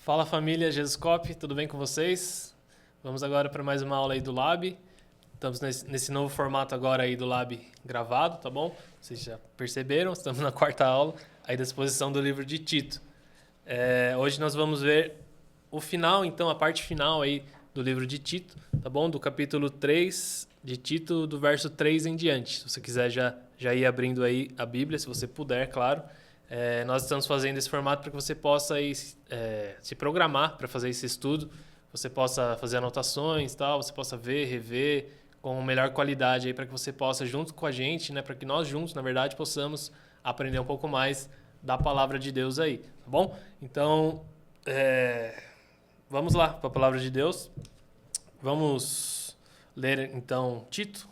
Fala família Jesuscope, tudo bem com vocês? Vamos agora para mais uma aula aí do Lab. Estamos nesse novo formato agora aí do Lab gravado, tá bom? Vocês já perceberam, estamos na quarta aula aí da exposição do livro de Tito. Hoje nós vamos ver o final, então, a parte final aí do livro de Tito, tá bom? Do capítulo 3 de Tito, do verso 3 em diante. Se você quiser já ir abrindo aí a Bíblia, se você puder, claro. Nós estamos fazendo esse formato para que você possa aí, se programar para fazer esse estudo, você possa fazer anotações, tal, você possa ver, rever com melhor qualidade aí para que você possa junto com a gente, né, para que nós juntos, na verdade, possamos aprender um pouco mais da palavra de Deus aí, tá bom? Então, vamos lá para a palavra de Deus. Vamos ler então Tito,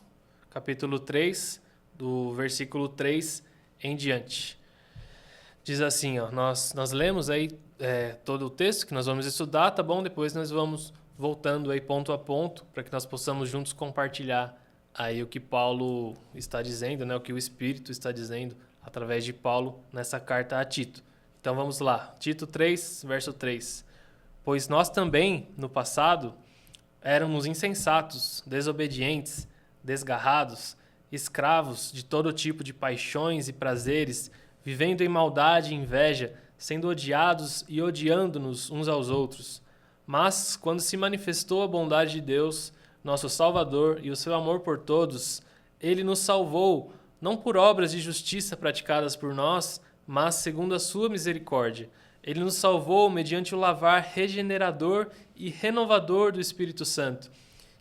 capítulo 3, do versículo 3 em diante. Diz assim, ó, nós lemos aí todo o texto que nós vamos estudar, tá bom? Depois nós vamos voltando aí ponto a ponto para que nós possamos juntos compartilhar aí o que Paulo está dizendo, né? O que o Espírito está dizendo através de Paulo nessa carta a Tito. Então vamos lá, Tito 3, verso 3. Pois nós também, no passado, éramos insensatos, desobedientes, desgarrados, escravos de todo tipo de paixões e prazeres, vivendo em maldade e inveja, sendo odiados e odiando-nos uns aos outros. Mas, quando se manifestou a bondade de Deus, nosso Salvador, e o seu amor por todos, ele nos salvou, não por obras de justiça praticadas por nós, mas segundo a sua misericórdia. Ele nos salvou mediante o lavar regenerador e renovador do Espírito Santo,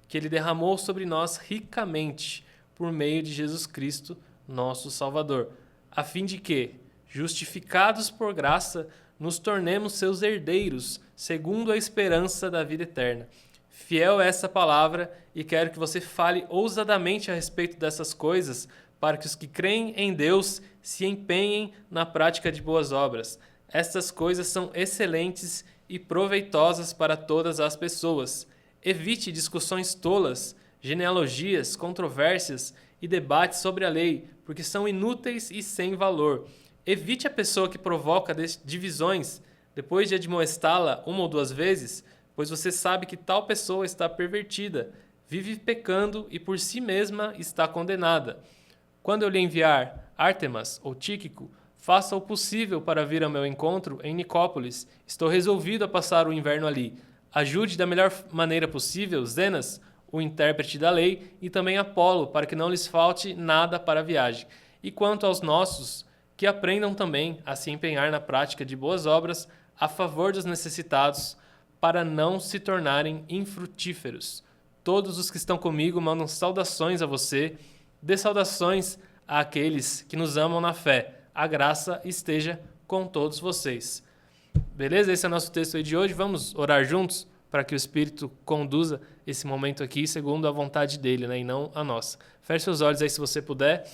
que ele derramou sobre nós ricamente, por meio de Jesus Cristo, nosso Salvador, a fim de que, justificados por graça, nos tornemos seus herdeiros, segundo a esperança da vida eterna. Fiel é essa palavra, e quero que você fale ousadamente a respeito dessas coisas, para que os que creem em Deus se empenhem na prática de boas obras. Estas coisas são excelentes e proveitosas para todas as pessoas. Evite discussões tolas, genealogias, controvérsias e debates sobre a lei, porque são inúteis e sem valor. Evite a pessoa que provoca divisões, depois de admoestá-la uma ou duas vezes, pois você sabe que tal pessoa está pervertida, vive pecando e por si mesma está condenada. Quando eu lhe enviar Ártemas ou Tíquico, faça o possível para vir ao meu encontro em Nicópolis. Estou resolvido a passar o inverno ali. Ajude da melhor maneira possível Zenas, o intérprete da lei, e também Apolo, para que não lhes falte nada para a viagem. E quanto aos nossos, que aprendam também a se empenhar na prática de boas obras a favor dos necessitados, para não se tornarem infrutíferos. Todos os que estão comigo mandam saudações a você, dê saudações àqueles que nos amam na fé. A graça esteja com todos vocês. Beleza? Esse é o nosso texto aí de hoje. Vamos orar juntos para que o Espírito conduza esse momento aqui segundo a vontade dele, né? E não a nossa. Feche seus olhos aí se você puder.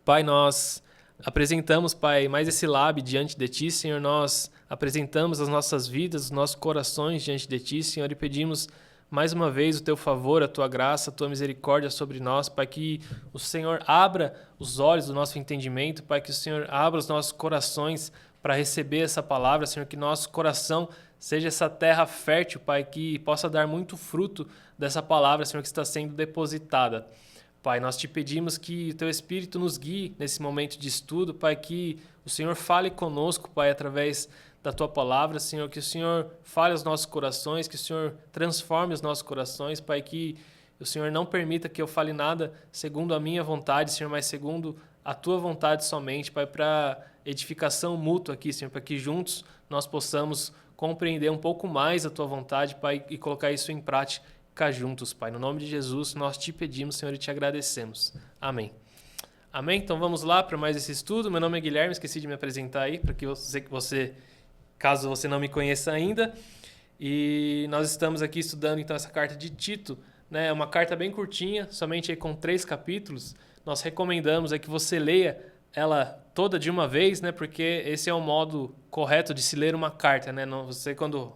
Pai, nós apresentamos, Pai, mais esse Lab diante de Ti, Senhor. Nós apresentamos as nossas vidas, os nossos corações diante de Ti, Senhor, e pedimos mais uma vez o Teu favor, a Tua graça, a Tua misericórdia sobre nós, Pai, que o Senhor abra os olhos do nosso entendimento, Pai, que o Senhor abra os nossos corações para receber essa palavra, Senhor, que nosso coração seja essa terra fértil, Pai, que possa dar muito fruto dessa palavra, Senhor, que está sendo depositada. Pai, nós te pedimos que o Teu Espírito nos guie nesse momento de estudo, Pai, que o Senhor fale conosco, Pai, através da Tua palavra, Senhor, que o Senhor fale aos nossos corações, que o Senhor transforme os nossos corações, Pai, que o Senhor não permita que eu fale nada segundo a minha vontade, Senhor, mas segundo a Tua vontade somente, Pai, para edificação mútua aqui, Senhor, para que juntos nós possamos compreender um pouco mais a Tua vontade, Pai, e colocar isso em prática juntos, Pai. No nome de Jesus, nós te pedimos, Senhor, e te agradecemos. Amém. Amém? Então vamos lá para mais esse estudo. Meu nome é Guilherme, esqueci de me apresentar aí, para que você, caso você não me conheça ainda. E nós estamos aqui estudando então essa carta de Tito, né? É uma carta bem curtinha, somente aí com 3 capítulos. Nós recomendamos que você leia ela toda de uma vez, né? Porque esse é o modo correto de se ler uma carta, né? Você quando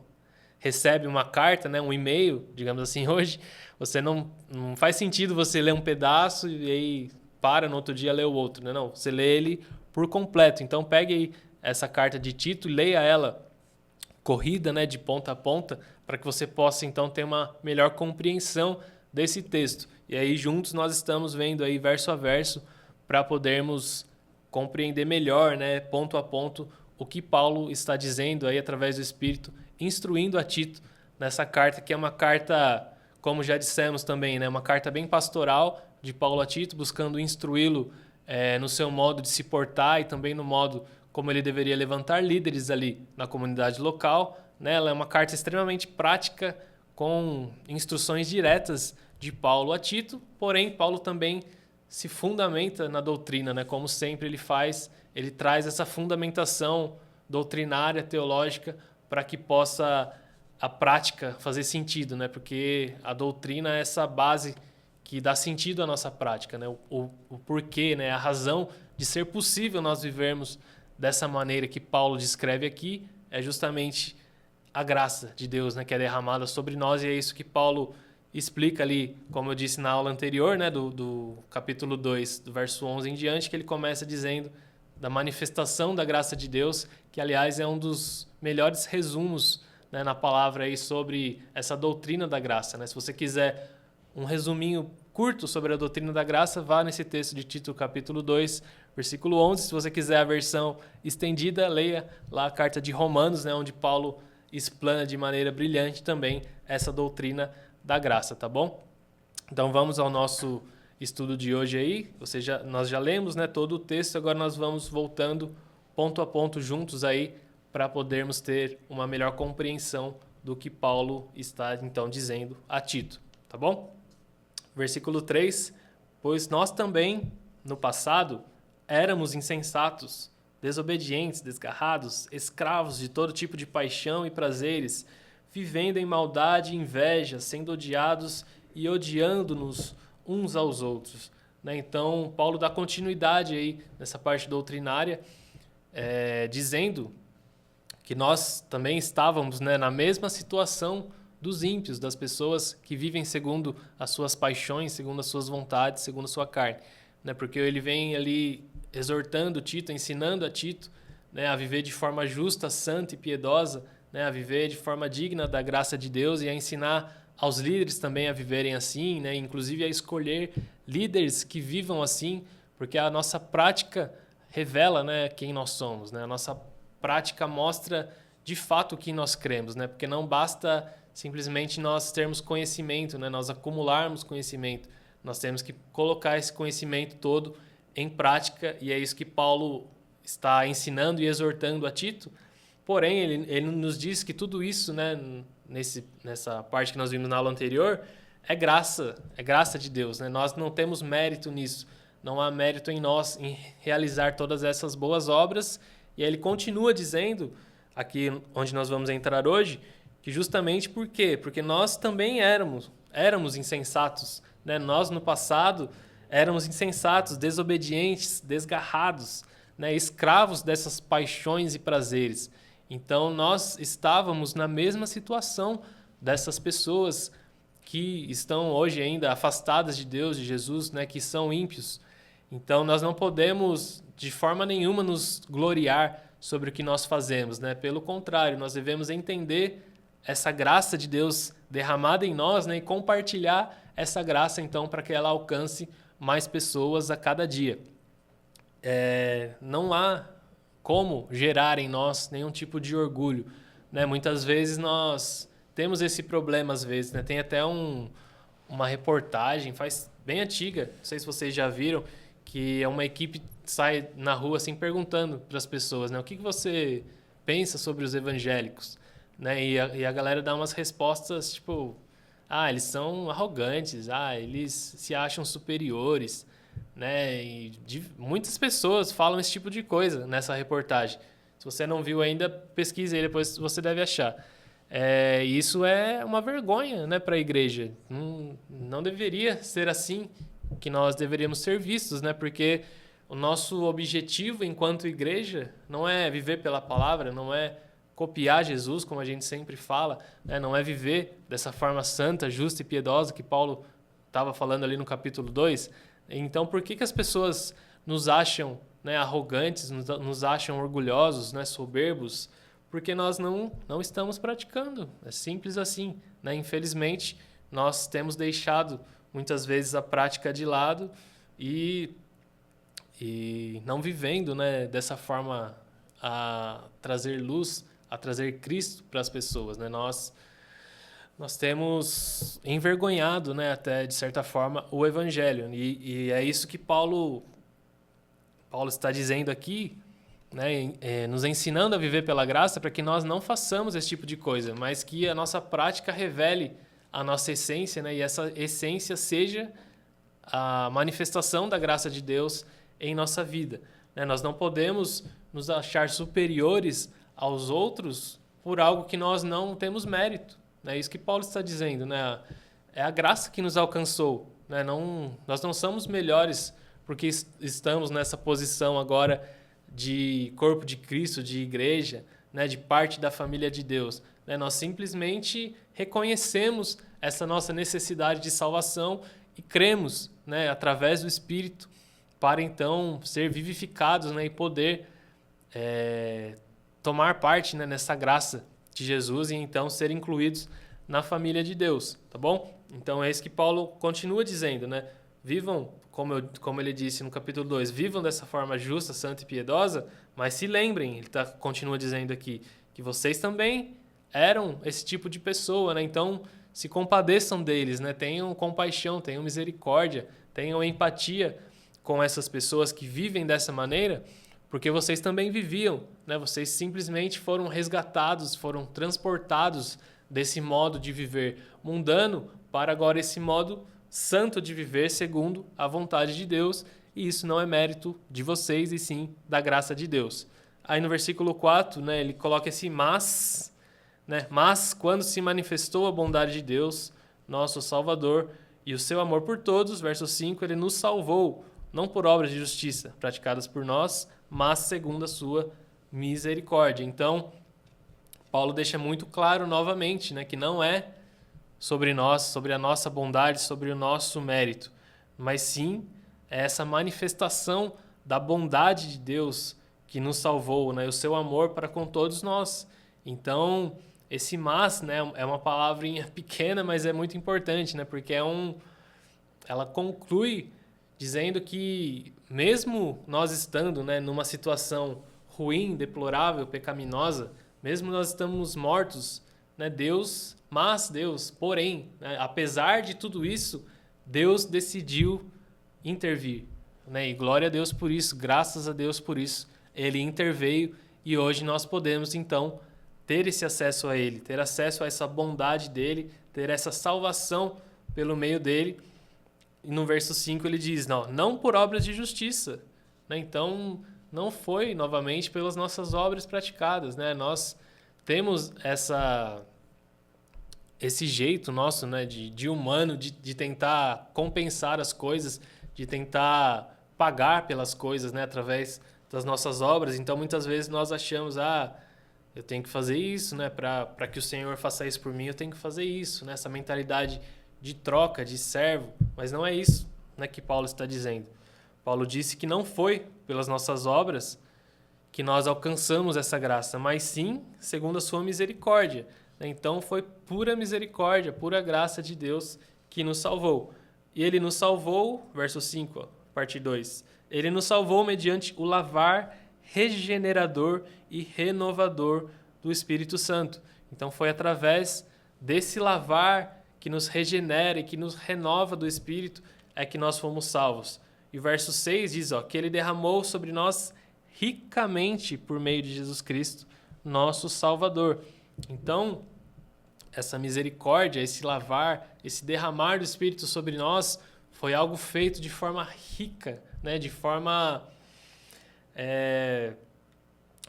recebe uma carta, né, um e-mail, digamos assim, hoje, você não faz sentido você ler um pedaço e aí para no outro dia ler o outro, né? Não, você lê ele por completo. Então pegue aí essa carta de Tito e leia ela corrida, né, de ponta a ponta, para que você possa então ter uma melhor compreensão desse texto. E aí juntos nós estamos vendo aí verso a verso para podermos compreender melhor, né, ponto a ponto, o que Paulo está dizendo aí através do Espírito, instruindo a Tito nessa carta, que é uma carta, como já dissemos também, né, uma carta bem pastoral de Paulo a Tito, buscando instruí-lo no seu modo de se portar e também no modo como ele deveria levantar líderes ali na comunidade local. Né? Ela é uma carta extremamente prática, com instruções diretas de Paulo a Tito, porém Paulo também se fundamenta na doutrina, né? Como sempre ele faz, ele traz essa fundamentação doutrinária, teológica, para que possa a prática fazer sentido, né? Porque a doutrina é essa base que dá sentido à nossa prática, né? O porquê, né? A razão de ser possível nós vivermos dessa maneira que Paulo descreve aqui é justamente a graça de Deus, né? Que é derramada sobre nós, e é isso que Paulo explica ali, como eu disse na aula anterior, né? do capítulo 2, do verso 11 em diante, que ele começa dizendo da manifestação da graça de Deus, que aliás é um dos melhores resumos, né, na palavra aí sobre essa doutrina da graça, né? Se você quiser um resuminho curto sobre a doutrina da graça, vá nesse texto de Tito, capítulo 2, versículo 11. Se você quiser a versão estendida, leia lá a carta de Romanos, né, onde Paulo explana de maneira brilhante também essa doutrina da graça, tá bom? Então vamos ao nosso estudo de hoje aí. Nós já lemos, né, todo o texto, agora nós vamos voltando ponto a ponto juntos aí para podermos ter uma melhor compreensão do que Paulo está então dizendo a Tito, tá bom? Versículo 3: Pois nós também, no passado, éramos insensatos, desobedientes, desgarrados, escravos de todo tipo de paixão e prazeres, vivendo em maldade e inveja, sendo odiados e odiando-nos uns aos outros. Né? Então, Paulo dá continuidade aí nessa parte doutrinária, dizendo que nós também estávamos, né, na mesma situação dos ímpios, das pessoas que vivem segundo as suas paixões, segundo as suas vontades, segundo a sua carne. Né? Porque ele vem ali exortando Tito, ensinando a Tito, né, a viver de forma justa, santa e piedosa, né, a viver de forma digna da graça de Deus e a ensinar aos líderes também a viverem assim, né, inclusive a escolher líderes que vivam assim, porque a nossa prática revela, né, quem nós somos, né? A nossa prática mostra de fato o que nós cremos, né? Porque não basta simplesmente nós termos conhecimento, né? Nós acumularmos conhecimento, nós temos que colocar esse conhecimento todo em prática, e é isso que Paulo está ensinando e exortando a Tito. Porém, ele nos diz que tudo isso, né, nessa parte que nós vimos na aula anterior, é graça de Deus, né? Nós não temos mérito nisso, não há mérito em nós em realizar todas essas boas obras. E aí ele continua dizendo, aqui onde nós vamos entrar hoje, que justamente por quê? Porque nós também éramos insensatos, né? Nós no passado éramos insensatos, desobedientes, desgarrados, né? Escravos dessas paixões e prazeres. Então nós estávamos na mesma situação dessas pessoas que estão hoje ainda afastadas de Deus, de Jesus, né? Que são ímpios. Então nós não podemos de forma nenhuma nos gloriar sobre o que nós fazemos, né? Pelo contrário, nós devemos entender essa graça de Deus derramada em nós, né? E compartilhar essa graça então para que ela alcance mais pessoas a cada dia. Não há como gerar em nós nenhum tipo de orgulho, né? Muitas vezes nós temos esse problema, às vezes, né? Tem até uma reportagem, bem antiga, não sei se vocês já viram, que é uma equipe sai na rua assim perguntando para as pessoas, né, o que você pensa sobre os evangélicos, né? E a galera dá umas respostas tipo, eles são arrogantes, eles se acham superiores, né? E muitas pessoas falam esse tipo de coisa nessa reportagem. Se você não viu ainda, pesquise aí, depois você deve achar. Isso é uma vergonha, né, para a igreja. Não deveria ser assim que nós deveríamos ser vistos, né? Porque o nosso objetivo enquanto igreja não é viver pela palavra, não é copiar Jesus, como a gente sempre fala, né? Não é viver dessa forma santa, justa e piedosa que Paulo estava falando ali no capítulo 2. Então, por que as pessoas nos acham, né, arrogantes, nos acham orgulhosos, né, soberbos? porque nós não estamos praticando. É simples assim, né? Infelizmente, nós temos deixado muitas vezes a prática de lado e não vivendo, né, dessa forma a trazer luz, a trazer Cristo para as pessoas, né? Nós temos envergonhado, né, até de certa forma, o Evangelho. E é isso que Paulo está dizendo aqui, né, nos ensinando a viver pela graça, para que nós não façamos esse tipo de coisa, mas que a nossa prática revele a nossa essência, né, e essa essência seja a manifestação da graça de Deus em nossa vida, né? Nós não podemos nos achar superiores aos outros por algo que nós não temos mérito. É isso que Paulo está dizendo, né? É a graça que nos alcançou, né? Nós não somos melhores porque estamos nessa posição agora de corpo de Cristo, de igreja, né? De parte da família de Deus, né? Nós simplesmente reconhecemos essa nossa necessidade de salvação e cremos, né? Através do Espírito, para então ser vivificados, né? E poder tomar parte, né? Nessa graça de Jesus e então ser incluídos na família de Deus, tá bom? Então é isso que Paulo continua dizendo, né? Vivam, como ele disse no capítulo 2, vivam dessa forma justa, santa e piedosa, mas se lembrem, ele continua dizendo aqui, que vocês também eram esse tipo de pessoa, né? Então se compadeçam deles, né? Tenham compaixão, tenham misericórdia, tenham empatia com essas pessoas que vivem dessa maneira, porque vocês também viviam, né? Vocês simplesmente foram resgatados, foram transportados desse modo de viver mundano para agora esse modo santo de viver segundo a vontade de Deus, e isso não é mérito de vocês, e sim da graça de Deus. Aí no versículo 4, né, ele coloca esse mas, né? Mas quando se manifestou a bondade de Deus, nosso Salvador, e o seu amor por todos, verso 5, ele nos salvou, não por obras de justiça praticadas por nós, mas segundo a sua misericórdia. Então, Paulo deixa muito claro novamente, né, que não é sobre nós, sobre a nossa bondade, sobre o nosso mérito, mas sim é essa manifestação da bondade de Deus que nos salvou, né, o seu amor para com todos nós. Então, esse mas, né, é uma palavrinha pequena, mas é muito importante, né, porque ela conclui dizendo que mesmo nós estando, né, numa situação ruim, deplorável, pecaminosa, mesmo nós estamos mortos, né, porém, né, apesar de tudo isso, Deus decidiu intervir, né, e glória a Deus por isso, graças a Deus por isso, Ele interveio e hoje nós podemos então ter esse acesso a Ele, ter acesso a essa bondade dEle, ter essa salvação pelo meio dEle. E no verso 5 ele diz, não por obras de justiça, né? Então não foi novamente pelas nossas obras praticadas, né? Nós temos esse jeito nosso, né, de humano, de tentar compensar as coisas, de tentar pagar pelas coisas, né, através das nossas obras. Então muitas vezes nós achamos, eu tenho que fazer isso, né, para que o Senhor faça isso por mim, eu tenho que fazer isso, né? Essa mentalidade de troca, de servo, mas não é isso, né, que Paulo está dizendo. Paulo disse que não foi pelas nossas obras que nós alcançamos essa graça, mas sim segundo a sua misericórdia. Então foi pura misericórdia, pura graça de Deus que nos salvou. E Ele nos salvou, verso 5, parte 2, Ele nos salvou mediante o lavar regenerador e renovador do Espírito Santo. Então foi através desse lavar que nos regenera e que nos renova do Espírito, é que nós fomos salvos. E o verso 6 diz, que Ele derramou sobre nós ricamente por meio de Jesus Cristo, nosso Salvador. Então, essa misericórdia, esse lavar, esse derramar do Espírito sobre nós, foi algo feito de forma rica, né? De forma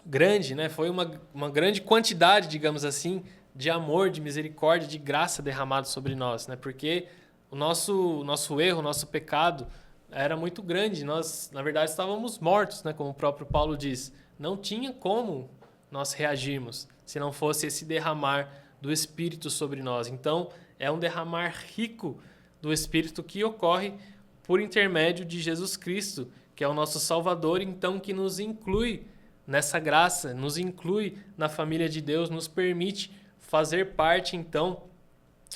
grande, né? Foi uma grande quantidade, digamos assim, de amor, de misericórdia, de graça derramado sobre nós, né? Porque o nosso erro, o nosso pecado era muito grande. Nós, na verdade, estávamos mortos, né? Como o próprio Paulo diz. Não tinha como nós reagirmos se não fosse esse derramar do Espírito sobre nós. Então, é um derramar rico do Espírito que ocorre por intermédio de Jesus Cristo, que é o nosso Salvador, então que nos inclui nessa graça, nos inclui na família de Deus, nos permite fazer parte, então,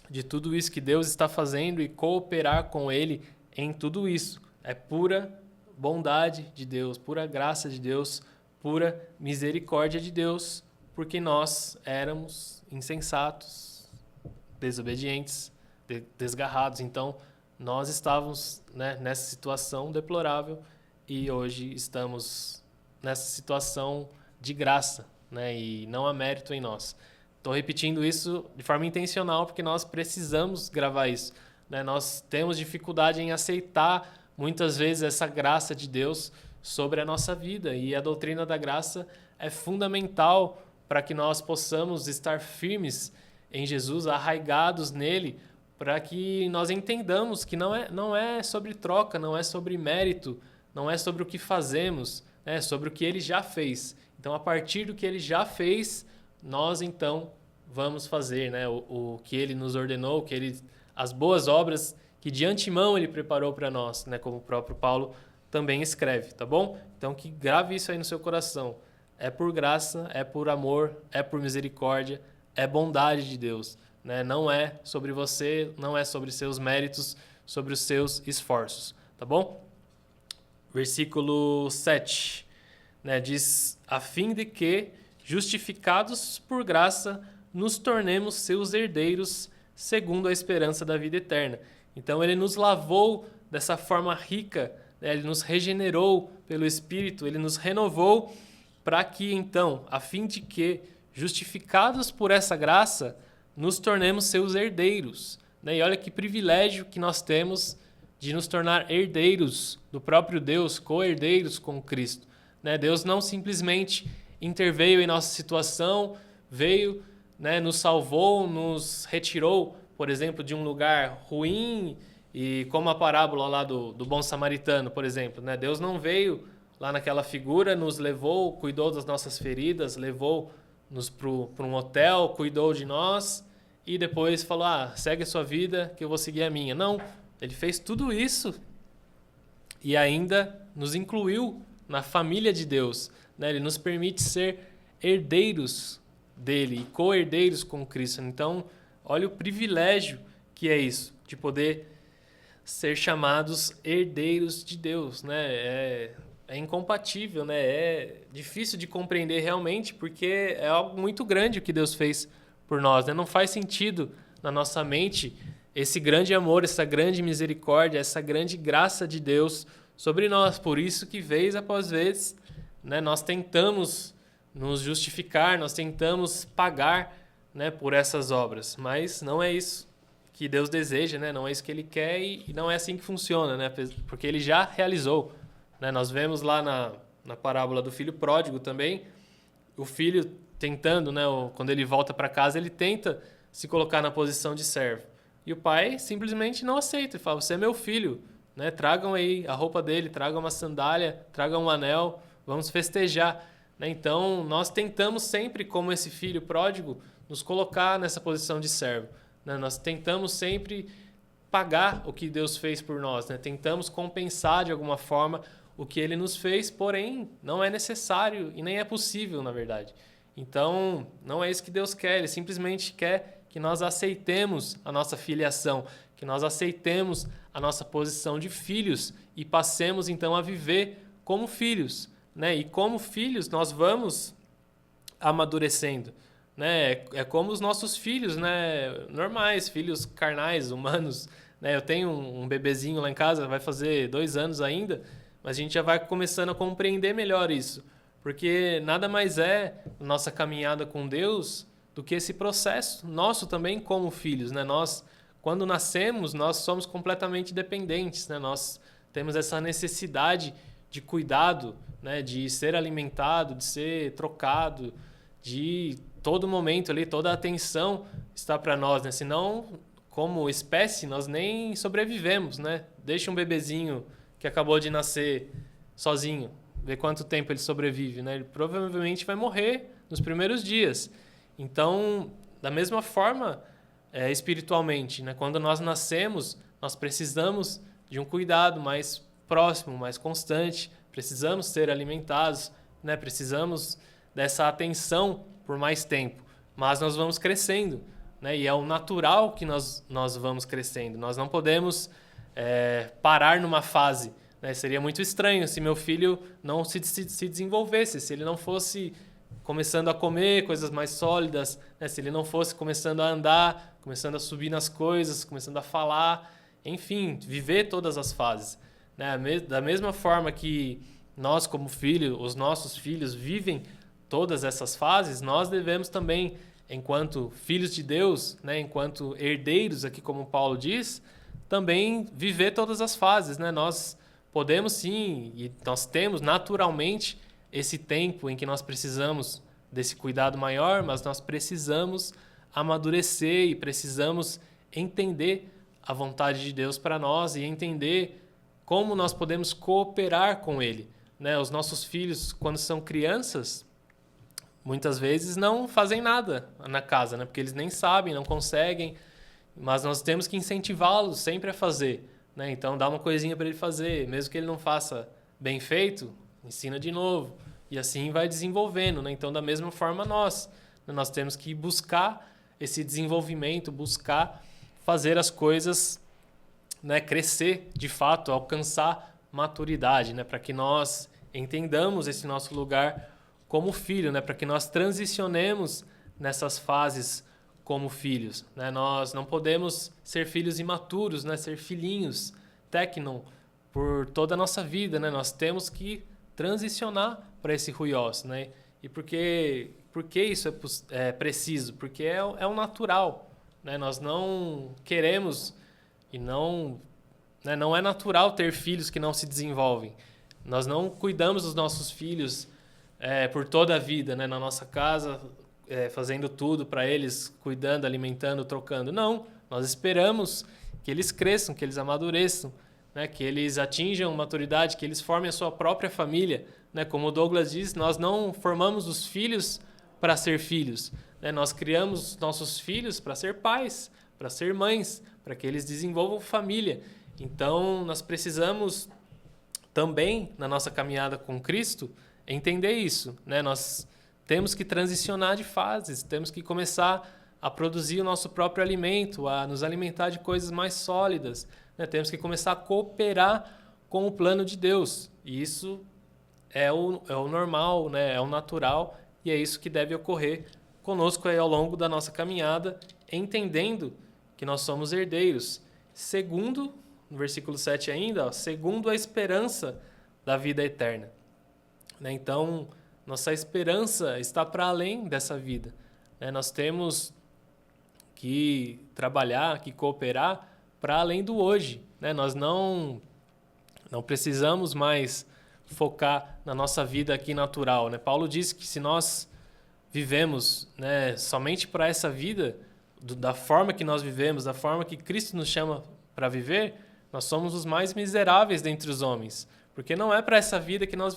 de tudo isso que Deus está fazendo e cooperar com Ele em tudo isso. É pura bondade de Deus, pura graça de Deus, pura misericórdia de Deus, porque nós éramos insensatos, desobedientes, desgarrados. Então, nós estávamos, né, nessa situação deplorável e hoje estamos nessa situação de graça, né, e não há mérito em nós. Estou repetindo isso de forma intencional porque nós precisamos gravar isso, né? Nós temos dificuldade em aceitar muitas vezes essa graça de Deus sobre a nossa vida, e a doutrina da graça é fundamental para que nós possamos estar firmes em Jesus, arraigados nele, para que nós entendamos que não é sobre troca, não é sobre mérito, não é sobre o que fazemos, é sobre o que ele já fez. Então, a partir do que ele já fez, nós então vamos fazer, né, o que ele nos ordenou, as boas obras que de antemão ele preparou para nós, né, como o próprio Paulo também escreve, tá bom? Então, que grave isso aí no seu coração. É por graça, é por amor, é por misericórdia, é bondade de Deus, né? Não é sobre você, não é sobre seus méritos, sobre os seus esforços, tá bom? Versículo 7, né, diz: a fim de que, justificados por graça, nos tornemos seus herdeiros segundo a esperança da vida eterna. Então ele nos lavou dessa forma rica, né? Ele nos regenerou pelo Espírito, ele nos renovou para que então, a fim de que, justificados por essa graça, nos tornemos seus herdeiros, né? E olha que privilégio que nós temos de nos tornar herdeiros do próprio Deus, co-herdeiros com Cristo, né? Deus não simplesmente interveio em nossa situação, veio, né, nos salvou, nos retirou, por exemplo, de um lugar ruim, e como a parábola lá do bom samaritano, por exemplo, né? Deus não veio lá naquela figura, nos levou, cuidou das nossas feridas, levou-nos para um hotel, cuidou de nós e depois falou: segue a sua vida que eu vou seguir a minha. Não, ele fez tudo isso e ainda nos incluiu na família de Deus, né? Ele nos permite ser herdeiros dele e co-herdeiros com Cristo. Então, olha o privilégio que é isso, de poder ser chamados herdeiros de Deus, né? É incompatível, né? É difícil de compreender realmente, porque é algo muito grande o que Deus fez por nós, né? Não faz sentido na nossa mente esse grande amor, essa grande misericórdia, essa grande graça de Deus sobre nós. Por isso que, vez após vez, né, nós tentamos nos justificar, nós tentamos pagar, né, por essas obras, mas não é isso que Deus deseja, né? Não é isso que Ele quer e não é assim que funciona, né? Porque Ele já realizou, né? Nós vemos lá na parábola do filho pródigo também, o filho tentando, né, quando ele volta para casa, ele tenta se colocar na posição de servo. E o pai simplesmente não aceita, ele fala: você é meu filho, né? Tragam aí a roupa dele, tragam uma sandália, tragam um anel, vamos festejar. Então, nós tentamos sempre, como esse filho pródigo, nos colocar nessa posição de servo, né? Nós tentamos sempre pagar o que Deus fez por nós, né? Tentamos compensar de alguma forma o que Ele nos fez, porém, não é necessário e nem é possível, na verdade. Então, não é isso que Deus quer, Ele simplesmente quer que nós aceitemos a nossa filiação, que nós aceitemos a nossa posição de filhos e passemos, então, a viver como filhos, né? E como filhos nós vamos amadurecendo, né? É como os nossos filhos, né, normais, filhos carnais, humanos, né? Eu tenho um bebezinho lá em casa, vai fazer 2 anos ainda, mas a gente já vai começando a compreender melhor isso, porque nada mais é nossa caminhada com Deus do que esse processo nosso também como filhos, né? Nós, quando nascemos, nós somos completamente dependentes, né? Nós temos essa necessidade de cuidado, né, de ser alimentado, de ser trocado, de todo momento ali, toda a atenção está para nós, né? Senão, como espécie, nós nem sobrevivemos, né? Deixa um bebezinho que acabou de nascer sozinho, vê quanto tempo ele sobrevive, né? Ele provavelmente vai morrer nos primeiros dias. Então, da mesma forma, espiritualmente, né? Quando nós nascemos, nós precisamos de um cuidado mais próximo, mais constante, precisamos ser alimentados, né? Precisamos dessa atenção por mais tempo, mas nós vamos crescendo, né? E é o natural que nós vamos crescendo. Nós não podemos parar numa fase, né? Seria muito estranho se meu filho não se desenvolvesse, se ele não fosse começando a comer coisas mais sólidas, né? Se ele não fosse começando a andar, começando a subir nas coisas, começando a falar, enfim, viver todas as fases, né? Da mesma forma que nós, como filho, os nossos filhos vivem todas essas fases, nós devemos também, enquanto filhos de Deus, né? Enquanto herdeiros, aqui como Paulo diz, também viver todas as fases, né? Nós podemos sim, e nós temos naturalmente esse tempo em que nós precisamos desse cuidado maior, mas nós precisamos amadurecer e precisamos entender a vontade de Deus para nós e entender como nós podemos cooperar com Ele, né? Os nossos filhos, quando são crianças, muitas vezes não fazem nada na casa, né? Porque eles nem sabem, não conseguem, mas nós temos que incentivá-los sempre a fazer, né? Então dá uma coisinha para ele fazer, mesmo que ele não faça bem feito, ensina de novo. E assim vai desenvolvendo, né? Então, da mesma forma, nós temos que buscar esse desenvolvimento, buscar fazer as coisas, né, crescer de fato, alcançar maturidade, né? Para que nós entendamos esse nosso lugar como filho, né? Para que nós transicionemos nessas fases como filhos, né? Nós não podemos ser filhos imaturos, né? Ser filhinhos, teknon, por toda a nossa vida, né? Nós temos que transicionar para esse ruios, né? E por que isso é preciso? Porque é o natural, né? Nós não queremos e não é natural ter filhos que não se desenvolvem. Nós não cuidamos dos nossos filhos por toda a vida, né? Na nossa casa, fazendo tudo para eles, cuidando, alimentando, trocando. Não, nós esperamos que eles cresçam, que eles amadureçam, né, que eles atinjam maturidade, que eles formem a sua própria família, né? Como o Douglas diz, nós não formamos os filhos para ser filhos, né? Nós criamos nossos filhos para ser pais, para ser mães, para que eles desenvolvam família. Então, nós precisamos também, na nossa caminhada com Cristo, entender isso, né? Nós temos que transicionar de fases, temos que começar a produzir o nosso próprio alimento, a nos alimentar de coisas mais sólidas, né? Temos que começar a cooperar com o plano de Deus. E isso é o normal, né? É o natural, e é isso que deve ocorrer conosco aí ao longo da nossa caminhada, entendendo que nós somos herdeiros. Segundo, no versículo 7 ainda, segundo a esperança da vida eterna, né? Então, nossa esperança está para além dessa vida, né? Nós temos que trabalhar, que cooperar para além do hoje, né? Nós não precisamos mais focar na nossa vida aqui natural, né? Paulo diz que se nós vivemos, né, somente para essa vida, da forma que nós vivemos, da forma que Cristo nos chama para viver, nós somos os mais miseráveis dentre os homens, porque não é para essa vida que nós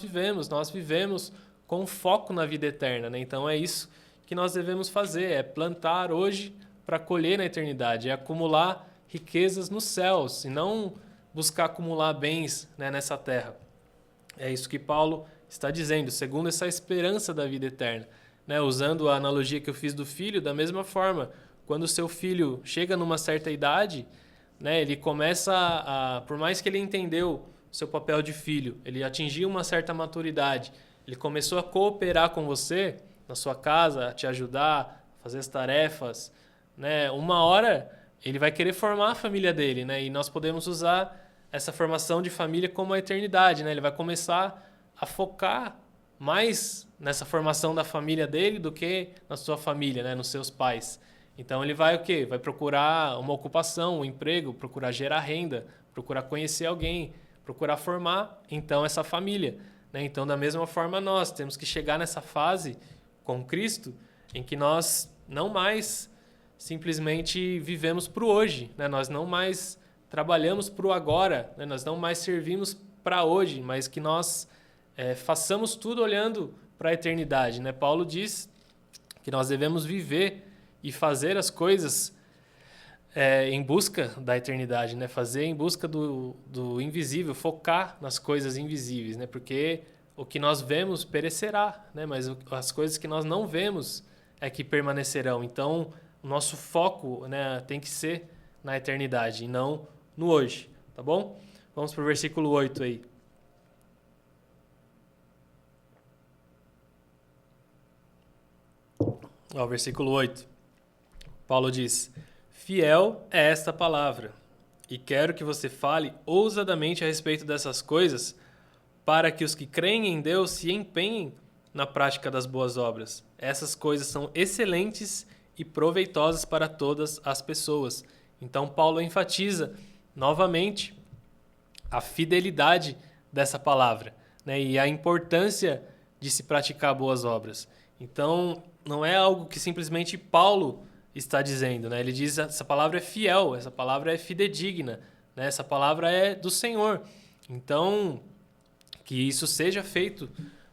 vivemos com foco na vida eterna, né? Então é isso que nós devemos fazer, é plantar hoje para colher na eternidade, é acumular riquezas nos céus e não buscar acumular bens, né, nessa terra. É isso que Paulo está dizendo, segundo essa esperança da vida eterna, né? Usando a analogia que eu fiz do filho, da mesma forma, quando o seu filho chega numa certa idade, né, ele começa por mais que ele entendeu o seu papel de filho, ele atingiu uma certa maturidade, ele começou a cooperar com você na sua casa, a te ajudar, a fazer as tarefas, né? Uma hora ele vai querer formar a família dele, né? E nós podemos usar essa formação de família como a eternidade, né? Ele vai começar a focar mais nessa formação da família dele do que na sua família, né? Nos seus pais. Então ele vai o quê? Vai procurar uma ocupação, um emprego, procurar gerar renda, procurar conhecer alguém, procurar formar então essa família, né? Então, da mesma forma, nós temos que chegar nessa fase com Cristo em que nós não mais simplesmente vivemos para o hoje, né? Nós não mais trabalhamos para o agora, né? Nós não mais servimos para hoje, mas que nós façamos tudo olhando para a eternidade, né? Paulo diz que nós devemos viver e fazer as coisas em busca da eternidade, né? Fazer em busca do invisível, focar nas coisas invisíveis, né? Porque o que nós vemos perecerá, né? Mas as coisas que nós não vemos é que permanecerão. Então, o nosso foco, né, tem que ser na eternidade e não no hoje, tá bom? Vamos para o versículo 8 aí. Ó, versículo 8. Paulo diz: fiel é esta palavra, e quero que você fale ousadamente a respeito dessas coisas, para que os que creem em Deus se empenhem na prática das boas obras. Essas coisas são excelentes e proveitosas para todas as pessoas. Então, Paulo enfatiza novamente a fidelidade dessa palavra, né, e a importância de se praticar boas obras. Então, não é algo que simplesmente Paulo está dizendo, né? Ele diz essa palavra é fiel, essa palavra é fidedigna, né? Essa palavra é do Senhor. Então, que isso seja feito,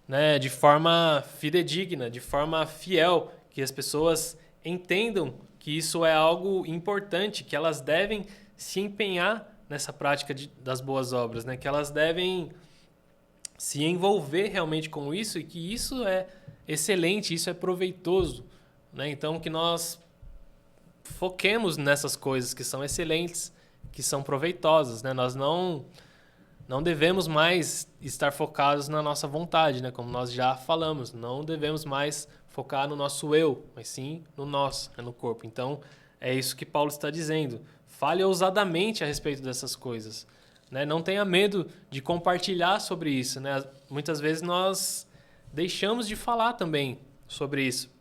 né, de forma fidedigna, de forma fiel, que as pessoas entendam que isso é algo importante, que elas devem se empenhar nessa prática das boas obras, né? Que elas devem se envolver realmente com isso e que isso é excelente, isso é proveitoso, né? Então, que nós foquemos nessas coisas que são excelentes, que são proveitosas, né? Nós não devemos mais estar focados na nossa vontade, né? Como nós já falamos, não devemos mais focar no nosso eu, mas sim no nosso, né? No corpo. Então, é isso que Paulo está dizendo. Fale ousadamente a respeito dessas coisas, né? Não tenha medo de compartilhar sobre isso, né? Muitas vezes nós deixamos de falar também sobre isso,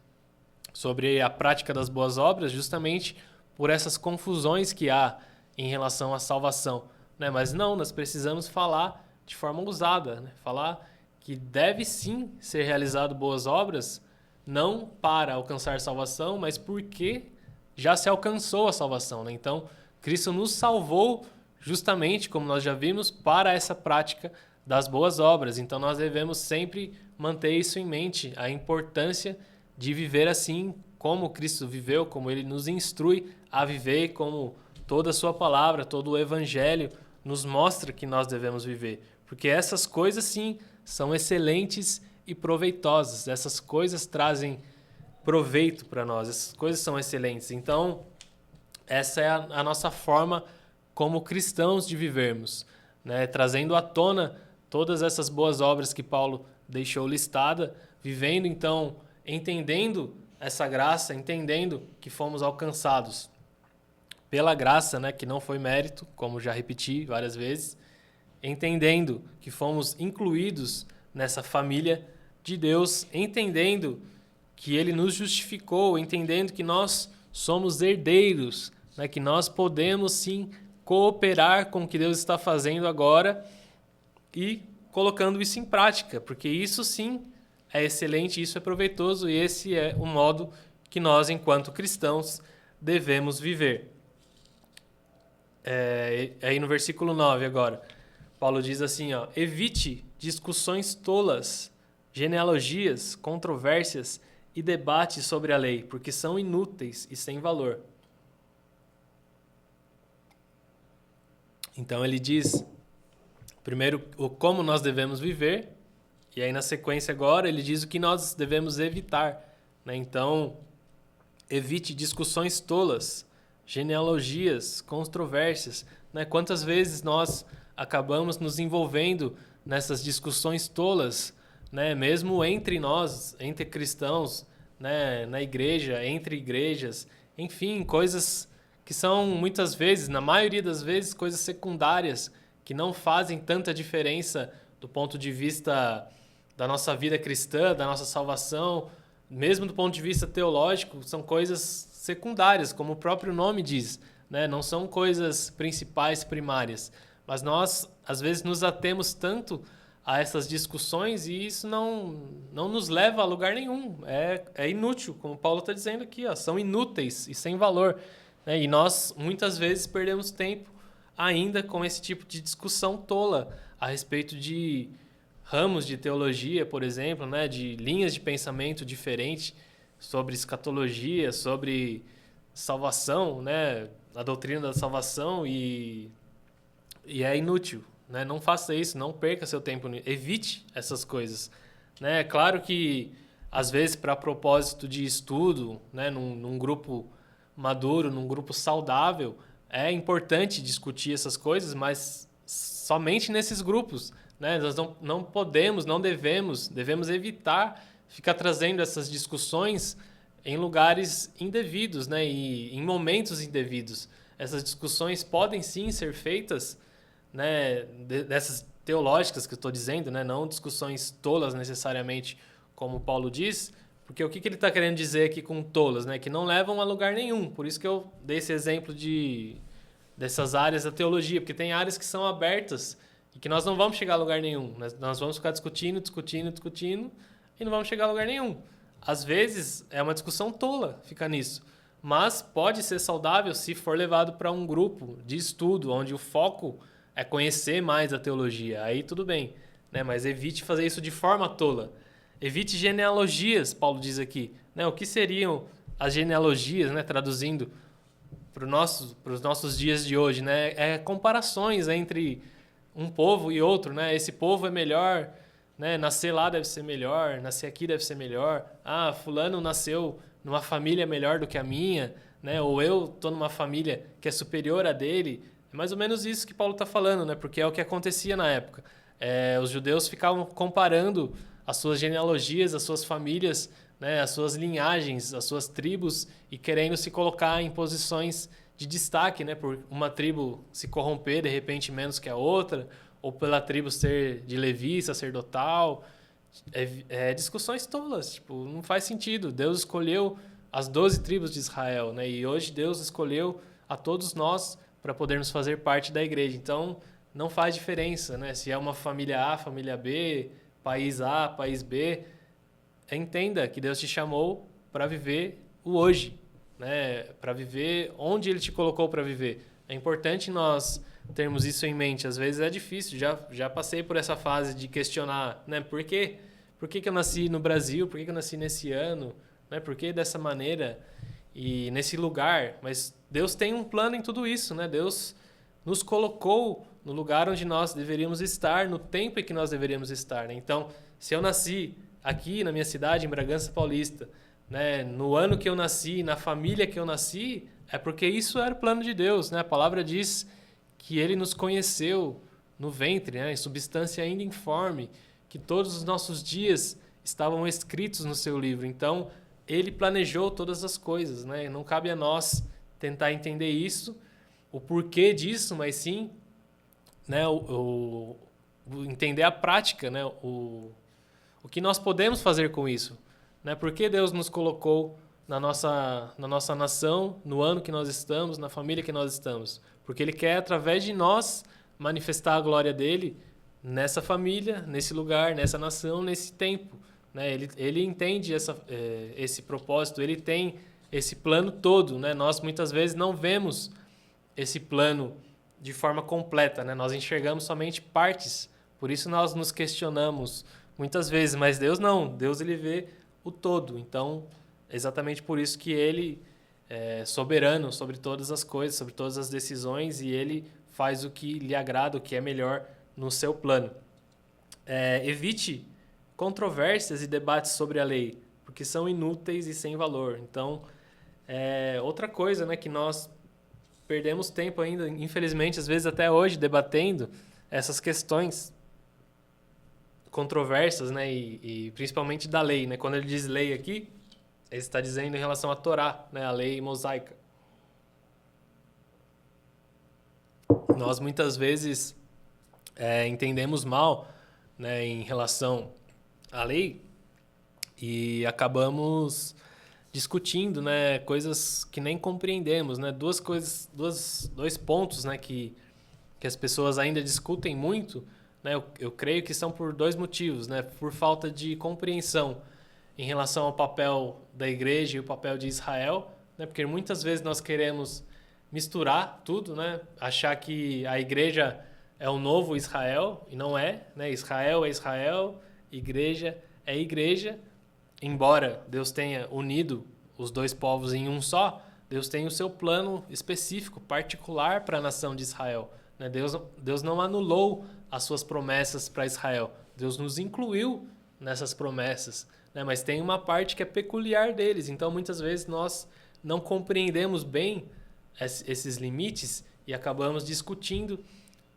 sobre a prática das boas obras, justamente por essas confusões que há em relação à salvação, né? Mas não, nós precisamos falar de forma ousada, né? Falar que deve sim ser realizado boas obras, não para alcançar salvação, mas porque já se alcançou a salvação, né? Então, Cristo nos salvou justamente, como nós já vimos, para essa prática das boas obras. Então, nós devemos sempre manter isso em mente, a importância de viver assim como Cristo viveu, como Ele nos instrui a viver, como toda a sua palavra, todo o Evangelho nos mostra que nós devemos viver. Porque essas coisas, sim, são excelentes e proveitosas. Essas coisas trazem proveito para nós, essas coisas são excelentes. Então, essa é a nossa forma como cristãos de vivermos, né? Trazendo à tona todas essas boas obras que Paulo deixou listada, vivendo então, entendendo essa graça, entendendo que fomos alcançados pela graça, né, que não foi mérito, como já repeti várias vezes, entendendo que fomos incluídos nessa família de Deus, entendendo que Ele nos justificou, entendendo que nós somos herdeiros, né, que nós podemos sim cooperar com o que Deus está fazendo agora e colocando isso em prática, porque isso sim é excelente, isso é proveitoso e esse é o modo que nós, enquanto cristãos, devemos viver. Aí no versículo 9 agora, Paulo diz assim, ó, evite discussões tolas, genealogias, controvérsias e debates sobre a lei, porque são inúteis e sem valor. Então ele diz, primeiro, o como nós devemos viver, e aí na sequência agora ele diz o que nós devemos evitar, né? Então, evite discussões tolas, genealogias, controvérsias, né? Quantas vezes nós acabamos nos envolvendo nessas discussões tolas, né? Mesmo entre nós, entre cristãos, né? Na igreja, entre igrejas, enfim, coisas que são muitas vezes, na maioria das vezes, coisas secundárias, que não fazem tanta diferença do ponto de vista da nossa vida cristã, da nossa salvação, mesmo do ponto de vista teológico, são coisas secundárias, como o próprio nome diz, né? Não são coisas principais, primárias. Mas nós, às vezes, nos atemos tanto a essas discussões e isso não nos leva a lugar nenhum. É inútil, como Paulo está dizendo aqui, ó, são inúteis e sem valor, né? E nós, muitas vezes, perdemos tempo ainda com esse tipo de discussão tola a respeito de ramos de teologia, por exemplo, né, de linhas de pensamento diferentes sobre escatologia, sobre salvação, né, a doutrina da salvação e é inútil, né? Não faça isso, não perca seu tempo, evite essas coisas, né? É claro que às vezes para propósito de estudo, né, num grupo maduro, num grupo saudável, é importante discutir essas coisas, mas somente nesses grupos, né? Nós não podemos, não devemos evitar ficar trazendo essas discussões em lugares indevidos, né? E em momentos indevidos. Essas discussões podem sim ser feitas, né? Dessas teológicas que eu estou dizendo, né? Não discussões tolas necessariamente, como Paulo diz, porque o que ele está querendo dizer aqui com tolas, né? Que não levam a lugar nenhum. Por isso que eu dei esse exemplo dessas áreas da teologia, porque tem áreas que são abertas e que nós não vamos chegar a lugar nenhum. Nós vamos ficar discutindo e não vamos chegar a lugar nenhum. Às vezes é uma discussão tola ficar nisso, mas pode ser saudável se for levado para um grupo de estudo, onde o foco é conhecer mais a teologia. Aí tudo bem, né? Mas evite fazer isso de forma tola. Evite genealogias, Paulo diz aqui, né? O que seriam as genealogias, né? Traduzindo para os nossos dias de hoje, né? É comparações entre um povo e outro, né? Esse povo é melhor, né? Nascer lá deve ser melhor, nascer aqui deve ser melhor. Ah, fulano nasceu numa família melhor do que a minha, né? Ou eu tô numa família que é superior à dele. É mais ou menos isso que Paulo está falando, né? Porque é o que acontecia na época. Os judeus ficavam comparando as suas genealogias, as suas famílias, né? As suas linhagens, as suas tribos e querendo se colocar em posições de destaque, né? Por uma tribo se corromper de repente menos que a outra, ou pela tribo ser de Levi, sacerdotal. Discussões tolas, tipo, não faz sentido. Deus escolheu as 12 tribos de Israel, né? E hoje Deus escolheu a todos nós para podermos fazer parte da igreja. Então, não faz diferença, né? Se é uma família A, família B, país A, país B, entenda que Deus te chamou para viver o hoje, né? Para viver onde Ele te colocou para viver. É importante nós termos isso em mente. Às vezes é difícil, já passei por essa fase de questionar, né? Por quê? Por que eu nasci no Brasil? Por que eu nasci nesse ano? Né? Por que dessa maneira e nesse lugar? Mas Deus tem um plano em tudo isso, né? Deus nos colocou no lugar onde nós deveríamos estar, no tempo em que nós deveríamos estar, né? Então, se eu nasci aqui na minha cidade, em Bragança Paulista, né? No ano que eu nasci, na família que eu nasci, é porque isso era o plano de Deus, né? A palavra diz que Ele nos conheceu no ventre, né? Em substância ainda informe, que todos os nossos dias estavam escritos no seu livro. Então, Ele planejou todas as coisas, né? Não cabe a nós tentar entender isso, o porquê disso, mas sim, né, entender a prática, né? O que nós podemos fazer com isso, né? Por que Deus nos colocou na nossa nação, no ano que nós estamos, na família que nós estamos? Porque Ele quer, através de nós, manifestar a glória dEle nessa família, nesse lugar, nessa nação, nesse tempo, né? Ele entende esse propósito, Ele tem esse plano todo, né? Nós, muitas vezes, não vemos esse plano de forma completa, né? Nós enxergamos somente partes, por isso nós nos questionamos muitas vezes, mas Deus não, Deus Ele vê o todo, então exatamente por isso que Ele é soberano sobre todas as coisas, sobre todas as decisões, e Ele faz o que lhe agrada, o que é melhor no seu plano. Evite controvérsias e debates sobre a lei, porque são inúteis e sem valor. Então, outra coisa, né, que nós perdemos tempo ainda, infelizmente, às vezes até hoje, debatendo essas questões controversas, né, e principalmente da lei, né? Quando ele diz lei aqui, ele está dizendo em relação à Torá, né, a lei mosaica. Nós muitas vezes entendemos mal, né, em relação à lei e acabamos discutindo, né, coisas que nem compreendemos, né? Dois pontos, né, que as pessoas ainda discutem muito, né? Eu creio que são por dois motivos, né? Por falta de compreensão em relação ao papel da igreja e o papel de Israel, né? Porque muitas vezes nós queremos misturar tudo, né? Achar que a igreja é o novo Israel e não é, né? Israel é Israel, igreja é igreja. Embora Deus tenha unido os dois povos em um só, Deus tem o seu plano específico, particular para a nação de Israel, né? Deus não anulou as suas promessas para Israel. Deus nos incluiu nessas promessas, né? Mas tem uma parte que é peculiar deles. Então, muitas vezes, nós não compreendemos bem esses limites e acabamos discutindo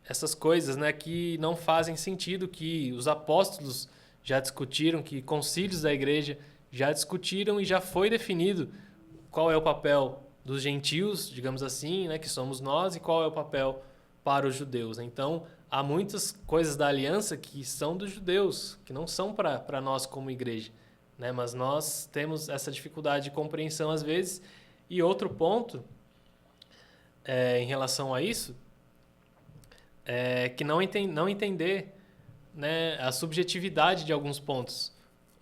essas coisas, né, que não fazem sentido, que os apóstolos já discutiram, que concílios da igreja já discutiram e já foi definido qual é o papel dos gentios, digamos assim, né, que somos nós, e qual é o papel para os judeus. Então, há muitas coisas da aliança que são dos judeus, que não são para nós como igreja, né, mas nós temos essa dificuldade de compreensão às vezes. E outro ponto em relação a isso é que não entender, né, a subjetividade de alguns pontos.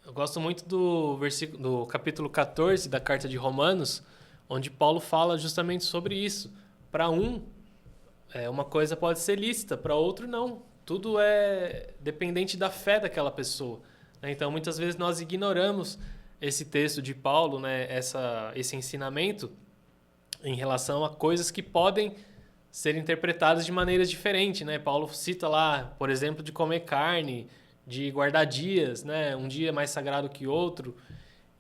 Eu gosto muito do capítulo 14 da carta de Romanos, onde Paulo fala justamente sobre isso. Para uma coisa pode ser lícita, para outro não. Tudo é dependente da fé daquela pessoa, né? Então, muitas vezes nós ignoramos esse texto de Paulo, né, esse ensinamento em relação a coisas que podem ser interpretadas de maneiras diferentes, né? Paulo cita lá, por exemplo, de comer carne, de guardar dias, né? Um dia mais sagrado que outro.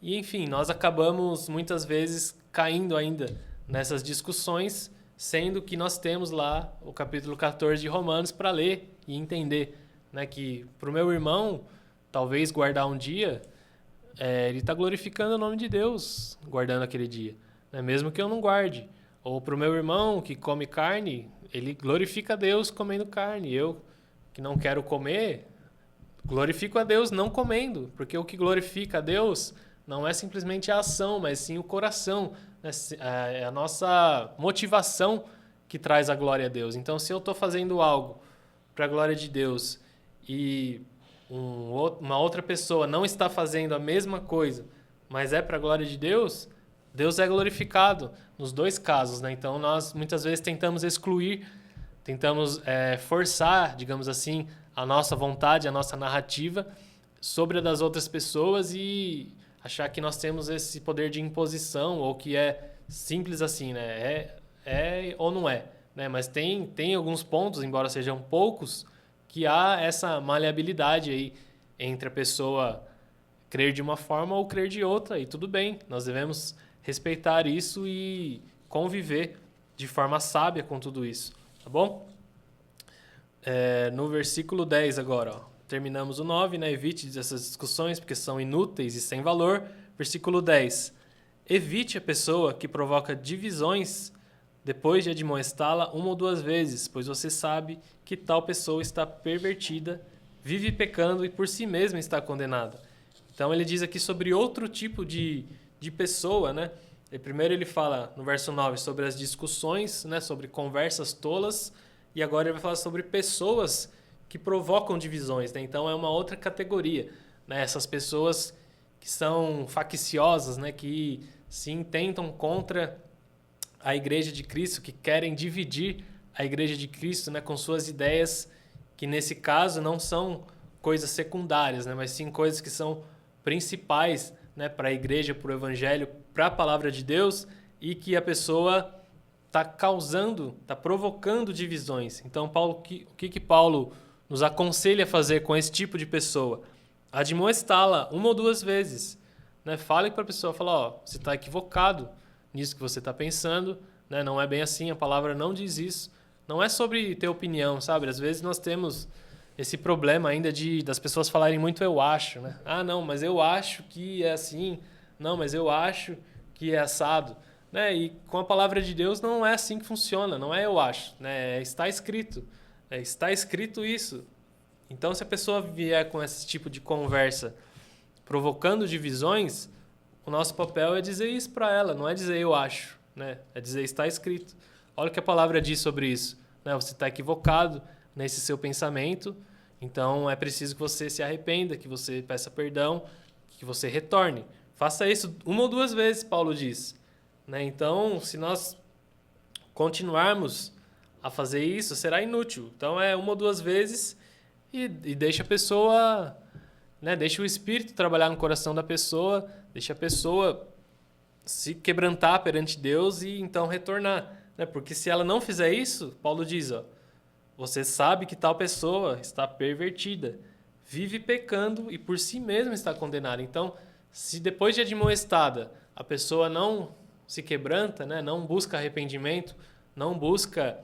E, enfim, nós acabamos muitas vezes caindo ainda nessas discussões, sendo que nós temos lá o capítulo 14 de Romanos para ler e entender, né? Que para o meu irmão, talvez guardar um dia, ele está glorificando o nome de Deus guardando aquele dia, né? Mesmo que eu não guarde. Ou para o meu irmão que come carne, ele glorifica a Deus comendo carne. Eu, que não quero comer, glorifico a Deus não comendo. Porque o que glorifica a Deus não é simplesmente a ação, mas sim o coração, né? É a nossa motivação que traz a glória a Deus. Então, se eu estou fazendo algo para a glória de Deus e uma outra pessoa não está fazendo a mesma coisa, mas é para a glória de Deus, Deus é glorificado nos dois casos, né? Então, nós muitas vezes tentamos excluir, tentamos forçar, digamos assim, a nossa vontade, a nossa narrativa sobre a das outras pessoas e achar que nós temos esse poder de imposição ou que é simples assim, né? É ou não é, né? Mas tem alguns pontos, embora sejam poucos, que há essa maleabilidade aí entre a pessoa crer de uma forma ou crer de outra, e tudo bem, nós devemos respeitar isso e conviver de forma sábia com tudo isso, tá bom? No versículo 10 agora, ó, terminamos o 9, né? Evite essas discussões porque são inúteis e sem valor. Versículo 10. Evite a pessoa que provoca divisões depois de admoestá-la uma ou duas vezes, pois você sabe que tal pessoa está pervertida, vive pecando e por si mesma está condenada. Então ele diz aqui sobre outro tipo de pessoa, né? Primeiro ele fala no verso 9 sobre as discussões, né? Sobre conversas tolas, e agora ele vai falar sobre pessoas que provocam divisões, né? Então é uma outra categoria, né? Essas pessoas que são facciosas, né? Que se intentam contra a Igreja de Cristo, que querem dividir a Igreja de Cristo, né? Com suas ideias, que nesse caso não são coisas secundárias, né? Mas sim coisas que são principais, né? Para a Igreja, para o Evangelho, para a Palavra de Deus, e que a pessoa está causando, está provocando divisões. Então, o que Paulo nos aconselha a fazer com esse tipo de pessoa? Admoestá-la uma ou duas vezes, né? Fale para a pessoa, fala, ó, você está equivocado nisso que você está pensando, né? Não é bem assim, a palavra não diz isso. Não é sobre ter opinião, sabe? Às vezes nós temos esse problema ainda das pessoas falarem muito eu acho, né? Ah, não, mas eu acho que é assim. Não, mas eu acho que é assado. Né? E com a palavra de Deus não é assim que funciona, não é eu acho, né? Está escrito, está escrito isso. Então, se a pessoa vier com esse tipo de conversa provocando divisões, o nosso papel é dizer isso para ela, não é dizer eu acho, né? É dizer está escrito. Olha o que a palavra diz sobre isso, né? Você está equivocado nesse seu pensamento, então é preciso que você se arrependa, que você peça perdão, que você retorne. Faça isso uma ou duas vezes, Paulo diz. Né? Então, se nós continuarmos a fazer isso, será inútil. Então, é uma ou duas vezes e deixa a pessoa, né? Deixa o Espírito trabalhar no coração da pessoa, deixa a pessoa se quebrantar perante Deus e então retornar. Né? Porque se ela não fizer isso, Paulo diz, ó, você sabe que tal pessoa está pervertida, vive pecando e por si mesma está condenada. Então, se depois de admoestada a pessoa não se quebranta, né, não busca arrependimento, não busca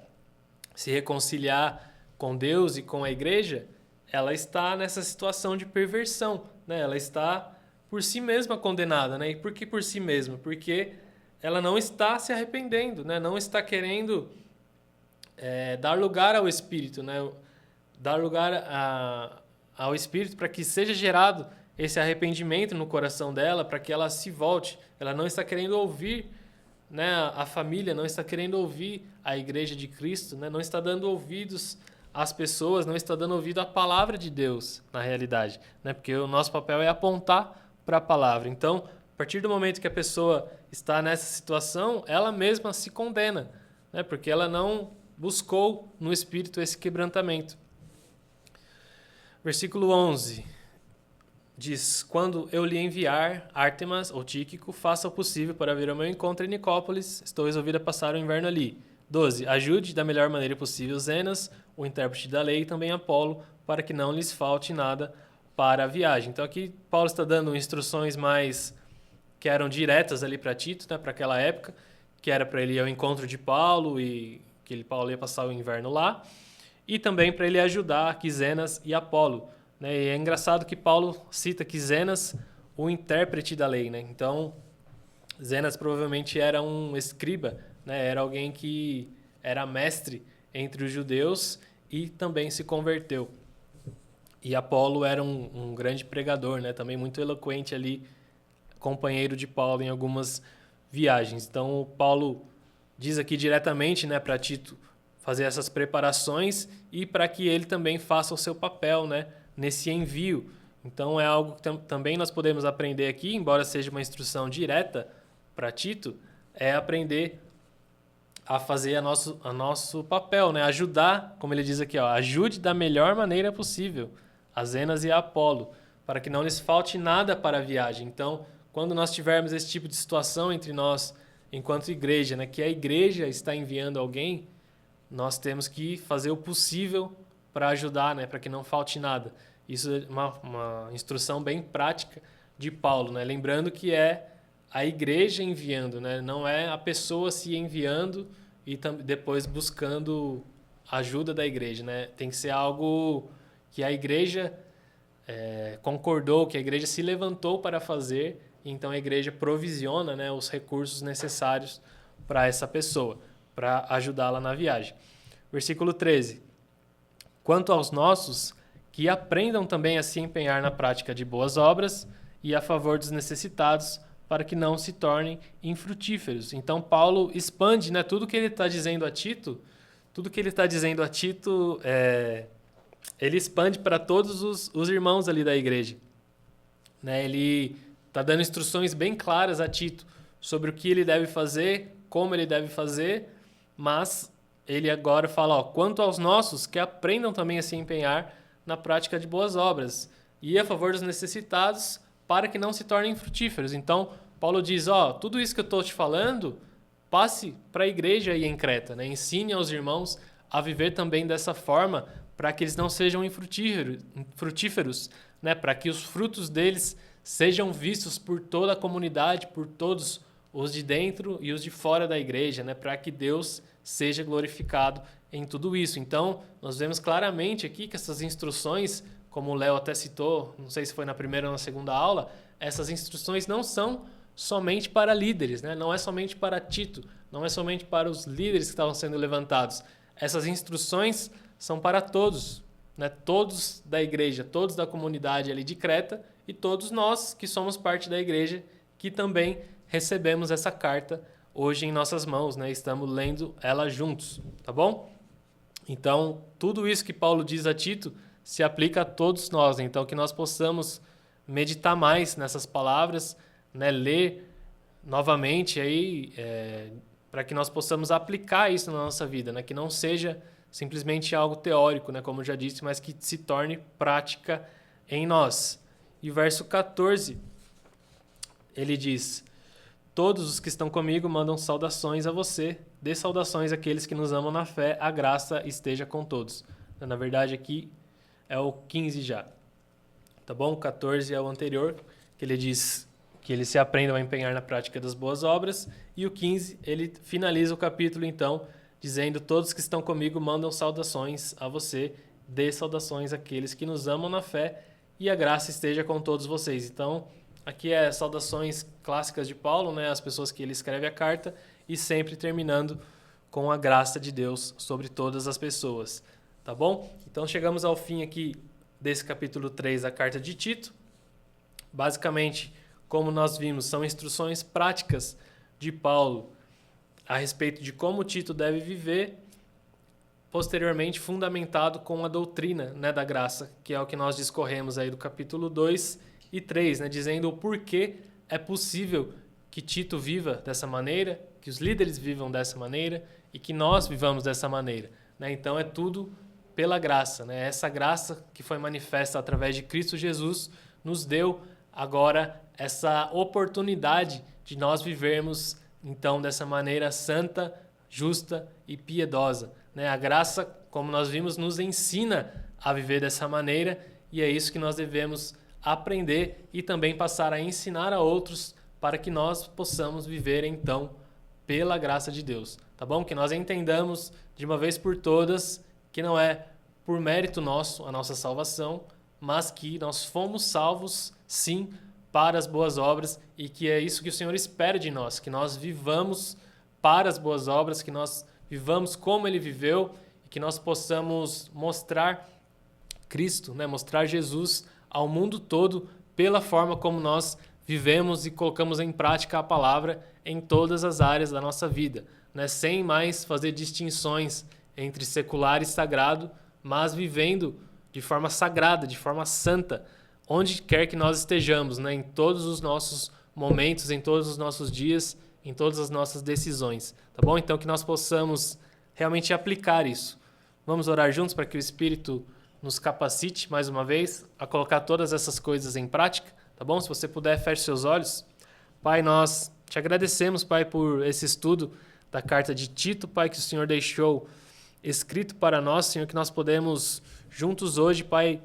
se reconciliar com Deus e com a igreja, ela está nessa situação de perversão, né? Ela está por si mesma condenada, né? E por que por si mesma? Porque ela não está se arrependendo, né? Não está querendo dar lugar ao Espírito, né? Dar lugar ao Espírito para que seja gerado esse arrependimento no coração dela, para que ela se volte. Ela não está querendo ouvir, né, a família, não está querendo ouvir a igreja de Cristo, né? Não está dando ouvidos às pessoas, não está dando ouvido à palavra de Deus, na realidade, né? Porque o nosso papel é apontar para a palavra. Então, a partir do momento que a pessoa está nessa situação, ela mesma se condena, né? Porque ela não buscou no Espírito esse quebrantamento. Versículo 11 diz: quando eu lhe enviar Ártemas ou Tíquico, faça o possível para vir ao meu encontro em Nicópolis, estou resolvido a passar o inverno ali. 12. Ajude da melhor maneira possível Zenas, o intérprete da lei, e também Apolo, para que não lhes falte nada para a viagem. Então aqui Paulo está dando instruções mais que eram diretas ali para Tito, né, para aquela época, que era para ele ir ao encontro de Paulo e que Paulo ia passar o inverno lá, e também para ele ajudar Zenas e Apolo, né? E é engraçado que Paulo cita Zenas, o intérprete da lei, né? Então, Zenas provavelmente era um escriba, né? Era alguém que era mestre entre os judeus e também se converteu. E Apolo era um grande pregador, né? Também muito eloquente ali, companheiro de Paulo em algumas viagens. Então, Paulo diz aqui diretamente, né, para Tito fazer essas preparações e para que ele também faça o seu papel, né, nesse envio. Então é algo que também nós podemos aprender aqui, embora seja uma instrução direta para Tito, é aprender a fazer a nosso papel, né, ajudar, como ele diz aqui, ó, ajude da melhor maneira possível a Zenas e a Apolo, para que não lhes falte nada para a viagem. Então, quando nós tivermos esse tipo de situação entre nós, enquanto igreja, né, que a igreja está enviando alguém, nós temos que fazer o possível para ajudar, né, para que não falte nada. Isso é uma instrução bem prática de Paulo, né? Lembrando que é a igreja enviando, né? Não é a pessoa se enviando e depois buscando ajuda da igreja, né? Tem que ser algo que a igreja concordou, que a igreja se levantou para fazer, então a igreja provisiona, né, os recursos necessários para essa pessoa, para ajudá-la na viagem. Versículo 13. Quanto aos nossos, que aprendam também a se empenhar na prática de boas obras e a favor dos necessitados, para que não se tornem infrutíferos. Então Paulo expande, né, tudo que ele está dizendo a Tito, ele expande para todos os irmãos ali da igreja, né? Ele está dando instruções bem claras a Tito sobre o que ele deve fazer, como ele deve fazer, mas ele agora fala, ó, quanto aos nossos, que aprendam também a se empenhar na prática de boas obras e a favor dos necessitados, para que não se tornem frutíferos. Então, Paulo diz, ó, tudo isso que eu estou te falando, passe para a igreja aí em Creta, né? Ensine aos irmãos a viver também dessa forma, para que eles não sejam infrutíferos, né? Para que os frutos deles sejam vistos por toda a comunidade, por todos os de dentro e os de fora da igreja, né? Para que Deus seja glorificado em tudo isso. Então, nós vemos claramente aqui que essas instruções, como o Léo até citou, não sei se foi na primeira ou na segunda aula, essas instruções não são somente para líderes, né? Não é somente para Tito, não é somente para os líderes que estavam sendo levantados. Essas instruções são para todos, né? Todos da igreja, todos da comunidade ali de Creta e todos nós que somos parte da igreja, que também recebemos essa carta hoje em nossas mãos, né? Estamos lendo ela juntos, tá bom? Então, tudo isso que Paulo diz a Tito se aplica a todos nós, né? Então que nós possamos meditar mais nessas palavras, né? Ler novamente aí, para que nós possamos aplicar isso na nossa vida, né? Que não seja simplesmente algo teórico, né? Como eu já disse, mas que se torne prática em nós. E verso 14, ele diz: todos os que estão comigo mandam saudações a você, dê saudações àqueles que nos amam na fé, a graça esteja com todos. Na verdade, aqui é o 15 já. Tá bom? O 14 é o anterior, que ele diz que eles se aprendam a empenhar na prática das boas obras. E o 15, ele finaliza o capítulo, então, dizendo: todos que estão comigo mandam saudações a você, dê saudações àqueles que nos amam na fé, e a graça esteja com todos vocês. Então, aqui é saudações clássicas de Paulo, né? As pessoas que ele escreve a carta, e sempre terminando com a graça de Deus sobre todas as pessoas. Tá bom? Então chegamos ao fim aqui desse capítulo 3 da carta de Tito. Basicamente, como nós vimos, são instruções práticas de Paulo a respeito de como Tito deve viver, posteriormente fundamentado com a doutrina, né, da graça, que é o que nós discorremos aí do capítulo 2 e 3, né, dizendo o porquê é possível que Tito viva dessa maneira, que os líderes vivam dessa maneira e que nós vivamos dessa maneira, né? Então é tudo pela graça, né? Essa graça que foi manifesta através de Cristo Jesus nos deu agora essa oportunidade de nós vivermos então dessa maneira santa, justa e piedosa, né? A graça, como nós vimos, nos ensina a viver dessa maneira, e é isso que nós devemos aprender e também passar a ensinar a outros para que nós possamos viver então pela graça de Deus, tá bom? Que nós entendamos de uma vez por todas que não é por mérito nosso a nossa salvação, mas que nós fomos salvos sim para as boas obras, e que é isso que o Senhor espera de nós, que nós vivamos para as boas obras, que nós vivamos como Ele viveu, e que nós possamos mostrar Cristo, né? Mostrar Jesus ao mundo todo pela forma como nós vivemos e colocamos em prática a palavra em todas as áreas da nossa vida, né? Sem mais fazer distinções entre secular e sagrado, mas vivendo de forma sagrada, de forma santa, onde quer que nós estejamos, né? Em todos os nossos momentos, em todos os nossos dias, em todas as nossas decisões, tá bom? Então que nós possamos realmente aplicar isso. Vamos orar juntos para que o Espírito nos capacite mais uma vez a colocar todas essas coisas em prática, tá bom? Se você puder, feche seus olhos. Pai, nós te agradecemos, Pai, por esse estudo da carta de Tito, Pai, que o Senhor deixou escrito para nós, Senhor, que nós podemos juntos hoje, Pai,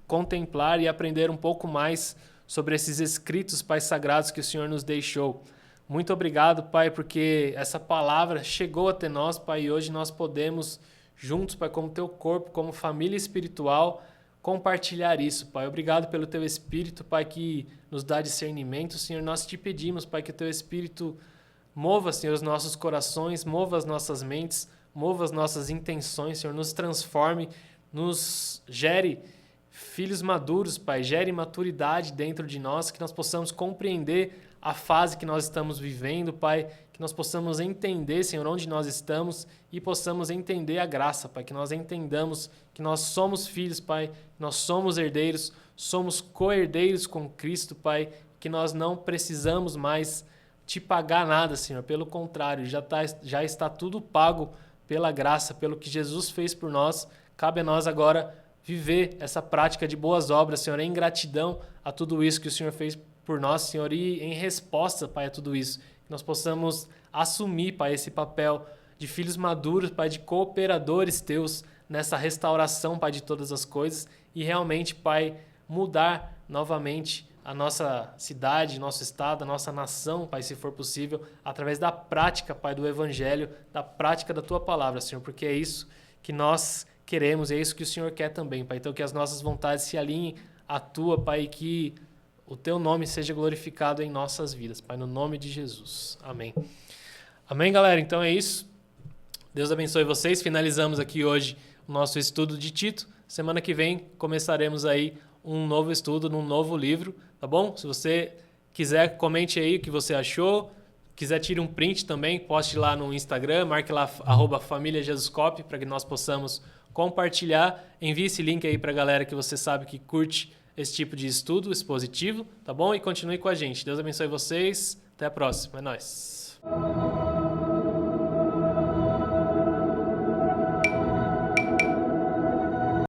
contemplar e aprender um pouco mais sobre esses escritos, Pai, sagrados que o Senhor nos deixou. Muito obrigado, Pai, porque essa palavra chegou até nós, Pai, e hoje nós podemos juntos, Pai, como Teu corpo, como família espiritual, compartilhar isso, Pai. Obrigado pelo Teu Espírito, Pai, que nos dá discernimento, Senhor. Nós te pedimos, Pai, que o Teu Espírito mova, Senhor, os nossos corações, mova as nossas mentes, mova as nossas intenções, Senhor. Nos transforme, nos gere filhos maduros, Pai. Gere maturidade dentro de nós, que nós possamos compreender a fase que nós estamos vivendo, Pai, que nós possamos entender, Senhor, onde nós estamos e possamos entender a graça, Pai, que nós entendamos que nós somos filhos, Pai, nós somos herdeiros, somos co-herdeiros com Cristo, Pai, que nós não precisamos mais te pagar nada, Senhor, pelo contrário, já está tudo pago pela graça, pelo que Jesus fez por nós. Cabe a nós agora viver essa prática de boas obras, Senhor, em gratidão a tudo isso que o Senhor fez por nós, Senhor, e em resposta, Pai, a tudo isso, que nós possamos assumir, Pai, esse papel de filhos maduros, Pai, de cooperadores Teus nessa restauração, Pai, de todas as coisas, e realmente, Pai, mudar novamente a nossa cidade, nosso estado, a nossa nação, Pai, se for possível, através da prática, Pai, do Evangelho, da prática da Tua palavra, Senhor, porque é isso que nós queremos, e é isso que o Senhor quer também, Pai. Então que as nossas vontades se alinhem à Tua, Pai, e que o Teu nome seja glorificado em nossas vidas, Pai, no nome de Jesus. Amém. Amém, galera? Então é isso. Deus abençoe vocês. Finalizamos aqui hoje o nosso estudo de Tito. Semana que vem começaremos aí um novo estudo num novo livro, tá bom? Se você quiser, comente aí o que você achou. Quiser, tire um print também, poste lá no Instagram, marque lá @famíliajesuscop para que nós possamos compartilhar. Envie esse link aí para a galera que você sabe que curte esse tipo de estudo expositivo, tá bom? E continue com a gente. Deus abençoe vocês. Até a próxima. É nóis.